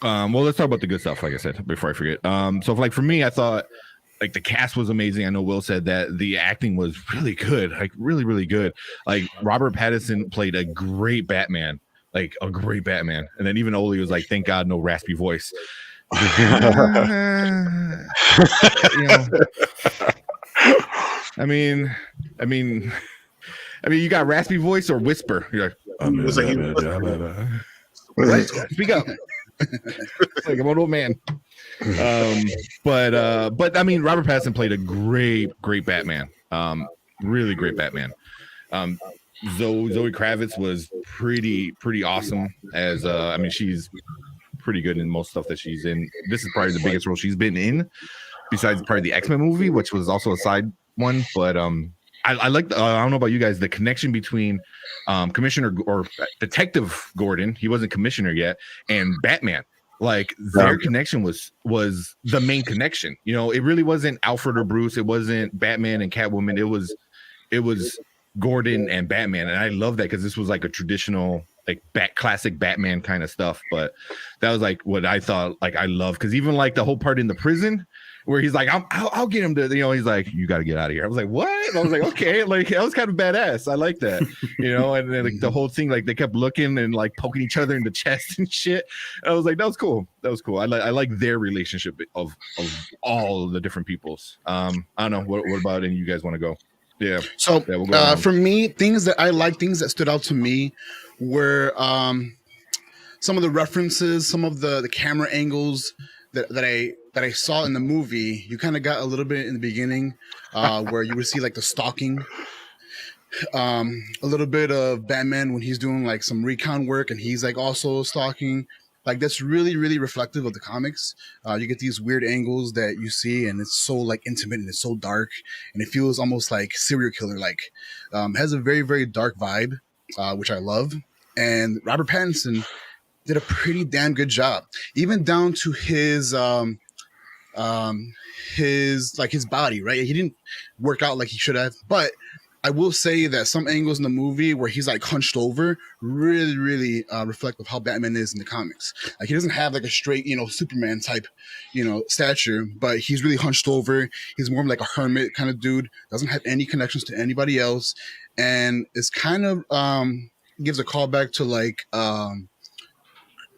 Well, let's talk about the good stuff, like I said, before I forget. So like for me, I thought like the cast was amazing. I know Will said that the acting was really good, like really, really good. Like Robert Pattinson played a great Batman, like a great Batman. And then even Oli was like, thank God no raspy voice. You know, I mean, I mean, you got raspy voice or whisper. You're like, what? Speak up. Like I'm an old man. But I mean, Robert Pattinson played a great Batman. Really great Batman. Zoe Kravitz was pretty awesome as I mean, she's pretty good in most stuff that she's in. This is probably the biggest role she's been in, besides probably the X-Men movie, which was also a side one. But I like I don't know about you guys, the connection between Commissioner or Detective Gordon, he wasn't commissioner yet, and Batman. Like their connection was the main connection. You know, it really wasn't Alfred or Bruce. It wasn't Batman and Catwoman. It was Gordon and Batman. And I love that because this was like a traditional like classic Batman kind of stuff. But that was like what I thought like I love, because even like the whole part in the prison where he's like, I'll get him to, you know, he's like, you got to get out of here. I was like, what? And I was like, okay, like that was kind of badass. I like that, you know. And then like the whole thing, like they kept looking and like poking each other in the chest and shit. And I was like, that was cool. That was cool. I like their relationship of all the different peoples. I don't know. What about any of you guys want to go? Yeah. So yeah, we'll go for me, things that stood out to me were some of the references, some of the camera angles that I saw in the movie. You kind of got a little bit in the beginning where you would see like the stalking, a little bit of Batman when he's doing like some recon work and he's like also stalking. Like that's really, really reflective of the comics. You get these weird angles that you see, and it's so like intimate and it's so dark, and it feels almost like serial killer like. Has a very, very dark vibe, which I love. And Robert Pattinson did a pretty damn good job, even down to his body. Right, he didn't work out like he should have, but I will say that some angles in the movie where he's like hunched over really, really reflect of how Batman is in the comics. Like he doesn't have like a straight, you know, Superman type, you know, stature, but he's really hunched over. He's more like a hermit kind of dude. Doesn't have any connections to anybody else, and it's kind of gives a callback to like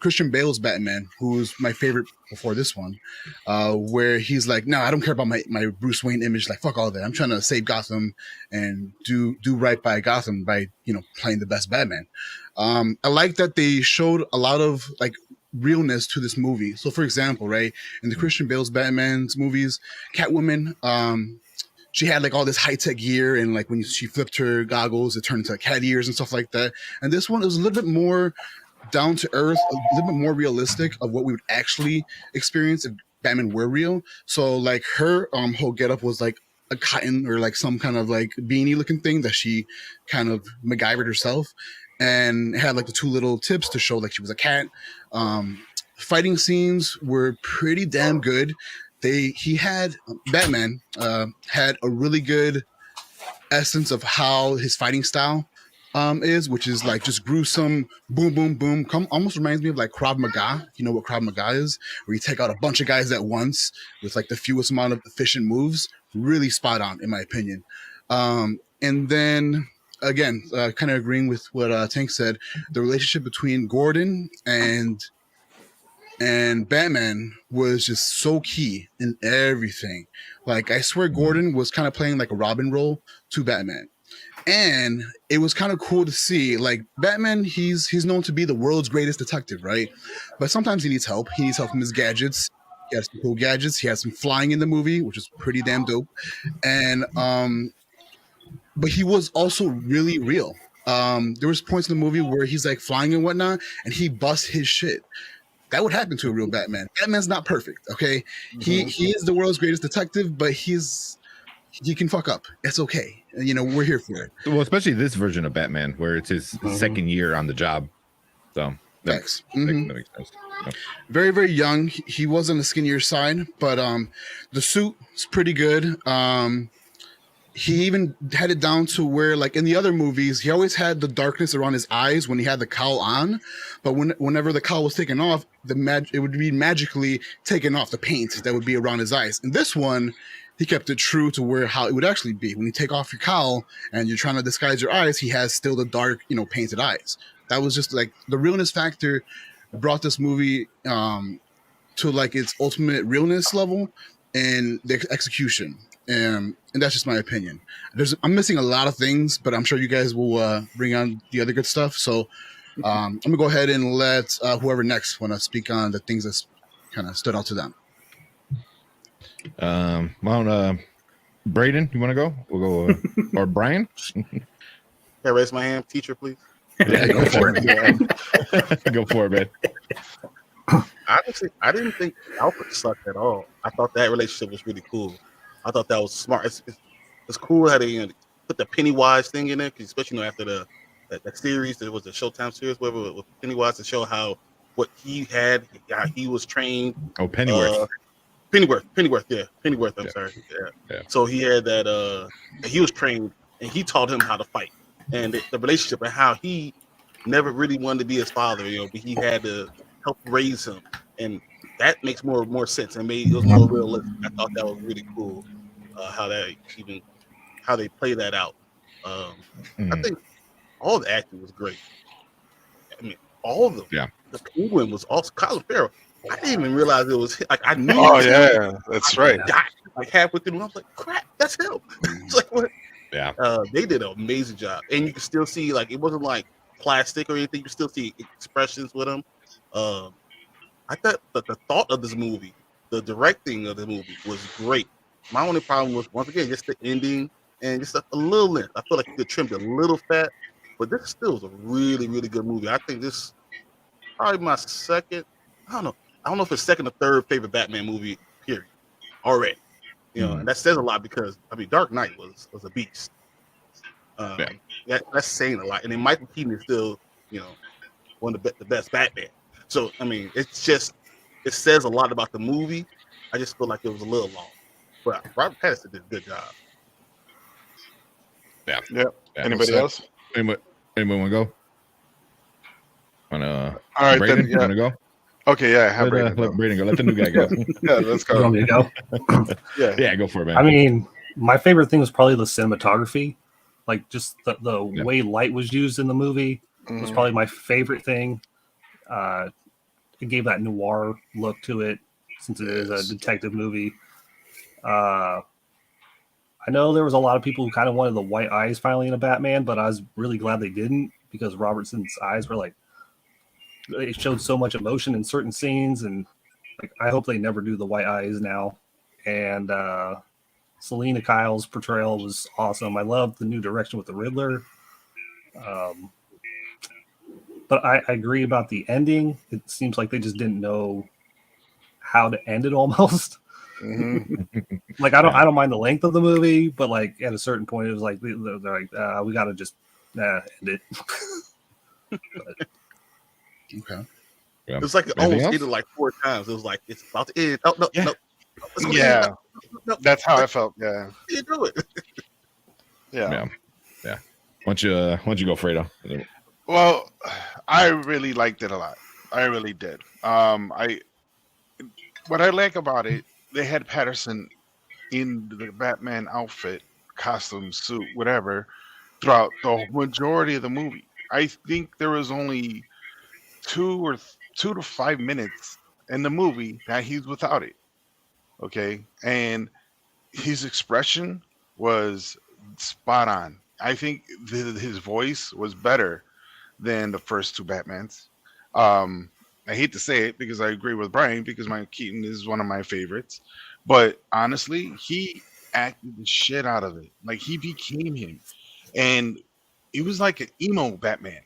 Christian Bale's Batman, who was my favorite before this one, where he's like, no, I don't care about my Bruce Wayne image. Like, fuck all that. I'm trying to save Gotham and do right by Gotham by, you know, playing the best Batman. I like that they showed a lot of like realness to this movie. So for example, right, in the Christian Bale's Batman's movies, Catwoman, she had like all this high-tech gear, and like when she flipped her goggles, it turned into like cat ears and stuff like that. And this one, it was a little bit more down to earth, a little bit more realistic of what we would actually experience if Batman were real. So like her whole getup was like a cotton or like some kind of like beanie looking thing that she kind of MacGyvered herself, and had like the two little tips to show like she was a cat. Fighting scenes were pretty damn good. Batman had a really good essence of how his fighting style is, which is like just gruesome, boom, boom, boom. Almost reminds me of like Krav Maga. You know what Krav Maga is? Where you take out a bunch of guys at once with like the fewest amount of efficient moves. Really spot on, in my opinion. And then again, kind of agreeing with what Tank said, the relationship between Gordon and Batman was just so key in everything. Like I swear Gordon was kind of playing like a Robin role to Batman. And it was kind of cool to see, like Batman, he's known to be the world's greatest detective, right? But sometimes he needs help. He needs help from his gadgets. He has some cool gadgets. He has some flying in the movie, which is pretty damn dope. And but he was also really real. There was points in the movie where he's like flying and whatnot, and he busts his shit. That would happen to a real Batman. Batman's not perfect, okay? Mm-hmm. He is the world's greatest detective, but he can fuck up. It's okay. You know, we're here for it. Well, especially this version of Batman, where it's his second year on the job. So thanks. That makes sense. Yeah. Very, very young. He was on the skinnier side, but the suit is pretty good. he even had it down to where, like in the other movies, he always had the darkness around his eyes when he had the cowl on, but whenever the cowl was taken off, it would be magically taken off, the paint that would be around his eyes. In this one, he kept it true to where how it would actually be. When you take off your cowl and you're trying to disguise your eyes, he has still the dark, painted eyes. That was just like the realness factor brought this movie to like its ultimate realness level and the execution. And that's just my opinion. I'm missing a lot of things, but I'm sure you guys will bring on the other good stuff. So I'm gonna go ahead and let whoever next want to speak on the things that kind of stood out to them. Braden, you want to go? We'll go, or Brian? Can I raise my hand, teacher, please? Yeah, go for it. Go for it, man. Honestly, I didn't think Alfred sucked at all. I thought that relationship was really cool. I thought that was smart. It's cool how they put the Pennywise thing in there, especially after that series, there was the Showtime series, whatever, with Pennywise, to show what he had, how he was trained. Oh, Pennyworth. Pennyworth, yeah. Pennyworth, I'm sorry. Yeah. So he had that, he was trained, and he taught him how to fight. And the relationship and how he never really wanted to be his father, but he had to help raise him. And that makes more sense and it was more realistic. I thought that was really cool, how they play that out. I think all the acting was great. I mean, all of them. Yeah. The Penguin was also Colin Farrell. I didn't even realize it was like I knew. Oh yeah, that's right. Like halfway through, I was like, "Crap, that's him." It's like what? Yeah. They did an amazing job, and you can still see like it wasn't like plastic or anything. You still see expressions with him. I thought that the thought of this movie, the directing of the movie was great. My only problem was once again just the ending and just a little length. I feel like you could trim it a little fat, but this still was a really, really good movie. I think this probably my second. I don't know if it's second or third favorite Batman movie. Period. Already, and that says a lot because Dark Knight was a beast. That's saying a lot. And then Michael Keaton is still, one of the best Batman. So it says a lot about the movie. I just feel like it was a little long, but Robert Pattinson did a good job. Yeah. Anybody else? Anyone want to go? All right, Braden, then, you want to go? Okay, yeah, have let Braden go. Let the new guy go. Yeah, let's go. You want me to go? Yeah, go for it, man. My favorite thing was probably the cinematography. Like just the way light was used in the movie was probably my favorite thing. It gave that noir look to it since it is a detective movie. I know there was a lot of people who kind of wanted the white eyes finally in a Batman, but I was really glad they didn't because Robertson's eyes were they showed so much emotion in certain scenes, and I hope they never do the white eyes now. And Selena Kyle's portrayal was awesome. I love the new direction with the Riddler. But I agree about the ending. It seems like they just didn't know how to end it almost. I don't mind the length of the movie, but at a certain point, it was like they're like, we got to just end it. Okay. Yeah. It was like it almost ended like 4 times. It was like it's about to end. Oh no, yeah. no. Yeah, that's how I felt. Yeah, you do it. Yeah. Why don't you go, Fredo? Well, I really liked it a lot. I really did. What I like about it, they had Pattinson in the Batman outfit, costume, suit, whatever, throughout the majority of the movie. I think there was only 2 to 5 minutes in the movie that he's without it. Okay, and his expression was spot on. I think his voice was better than the first 2 Batmans. I hate to say it because I agree with Brian because Michael Keaton is one of my favorites, but honestly, he acted the shit out of it. Like he became him, and he was like an emo Batman,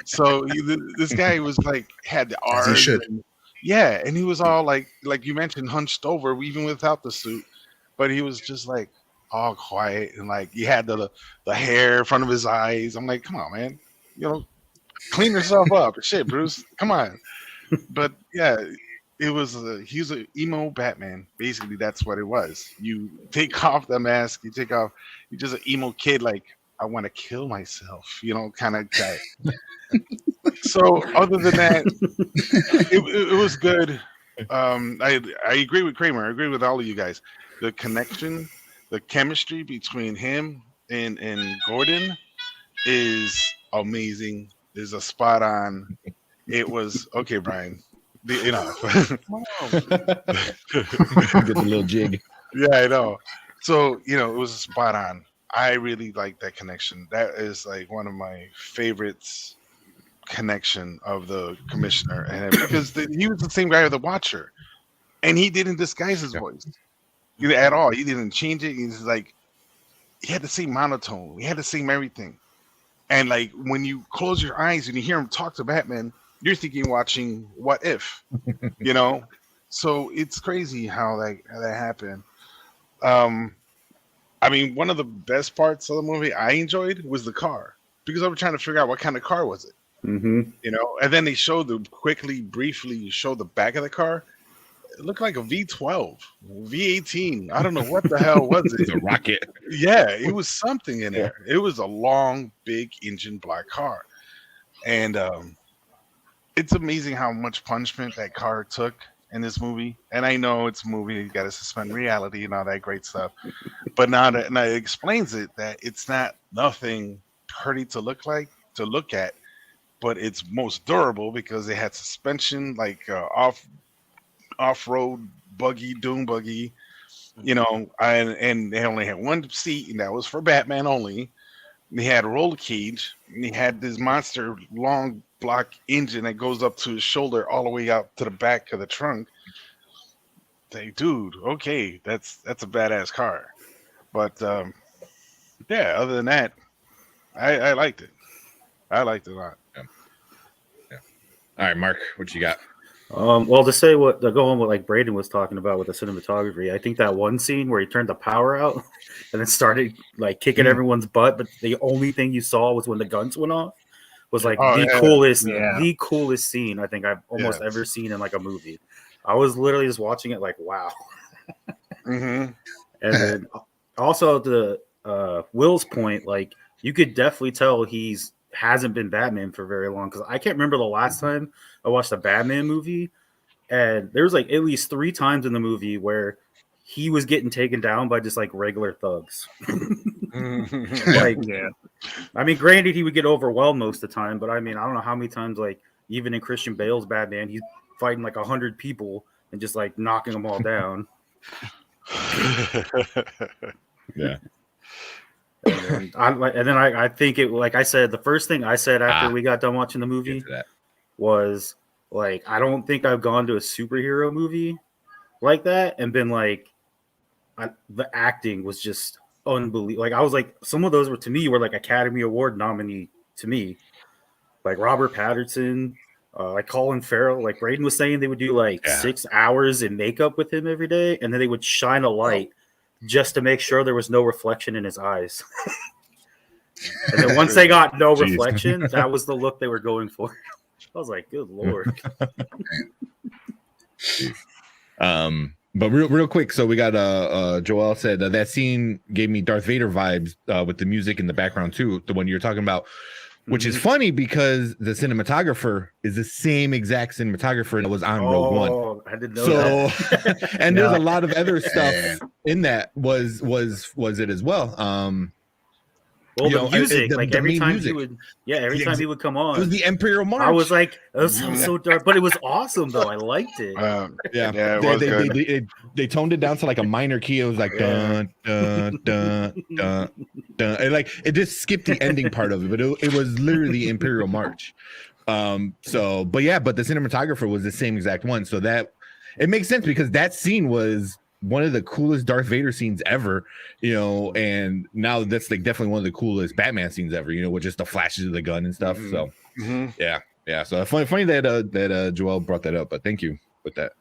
So this guy was had the art. As he should. Yeah, and he was all like you mentioned, hunched over, even without the suit. But he was just all quiet and he had the hair in front of his eyes. I'm like, come on, man, clean yourself up. Shit, Bruce, come on. But yeah, he was an emo Batman. Basically, that's what it was. You take off the mask, you're just an emo kid, like, I want to kill myself, kind of guy. So other than that, it was good. I agree with Kramer. I agree with all of you guys. The connection, the chemistry between him and Gordon is amazing. Is a spot on. It was okay, Brian. Enough. Get the little jig. Yeah, I know. So it was spot on. I really like that connection. That is like one of my favorites. Connection of the commissioner, and because he was the same guy with the Watcher, and he didn't disguise his voice at all. He didn't change it. He's like, he had the same monotone. He had the same everything. And like when you close your eyes and you hear him talk to Batman, you're thinking watching What If, So it's crazy how that happened. I mean, one of the best parts of the movie I enjoyed was the car, because I was trying to figure out what kind of car was it. Mm-hmm. And then they briefly show the back of the car. It looked like a V12, V18. I don't know what the hell was it. It's a rocket. Yeah, it was something in there. It was a long, big engine black car. And it's amazing how much punishment that car took in this movie. And I know it's a movie, you got to suspend reality and all that great stuff. But now it explains it, that it's not nothing pretty to look at. But it's most durable because it had suspension, like off-road buggy, dune buggy, and they only had one seat, and that was for Batman only. And they had a roller cage, and he had this monster long block engine that goes up to his shoulder all the way out to the back of the trunk. Like, dude, okay, that's a badass car. But yeah, other than that, I liked it. I liked it a lot. All right, Mark, what you got? Well, to say going with like Braden was talking about with the cinematography, I think that one scene where he turned the power out and then started like kicking everyone's butt, but the only thing you saw was when the guns went off, was like the coolest scene I think I've almost ever seen in like a movie. I was literally just watching it like, wow. Mm-hmm. And then also to Will's point, like you could definitely tell hasn't been Batman for very long, because I can't remember the last time I watched a Batman movie, and there was like at least 3 times in the movie where he was getting taken down by just like regular thugs. I mean, granted, he would get overwhelmed most of the time, but I mean, I don't know how many times, like even in Christian Bale's Batman, he's fighting like 100 people and just like knocking them all down. Yeah. And then I think it, like I said, the first thing I said after we got done watching the movie was like, I don't think I've gone to a superhero movie like that and been like, the acting was just unbelievable. Like I was like, some of those were like Academy Award nominee to me, like Robert Pattinson, like Colin Farrell. Like Braden was saying, they would do like 6 hours in makeup with him every day, and then they would shine a light just to make sure there was no reflection in his eyes. And then once they got no reflection, that was the look they were going for. I was like, good Lord. But real quick, so we got Joel said that scene gave me Darth Vader vibes with the music in the background too, the one you're talking about, which is funny because the cinematographer is the same exact cinematographer that was on Rogue One. I didn't know that. And there's a lot of other stuff in that was it as well. Well, the music, like every time he would, time he would come on, it was the Imperial March. I was like, that sounds so dark, but it was awesome though. I liked it. They toned it down to like a minor key. It was like dun dun dun dun dun, and like it just skipped the ending part of it, but it was literally Imperial March. But the cinematographer was the same exact one, so that it makes sense because that scene was one of the coolest Darth Vader scenes ever, and now that's like definitely one of the coolest Batman scenes ever, with just the flashes of the gun and stuff. So yeah. So funny that Joel brought that up, but thank you with that.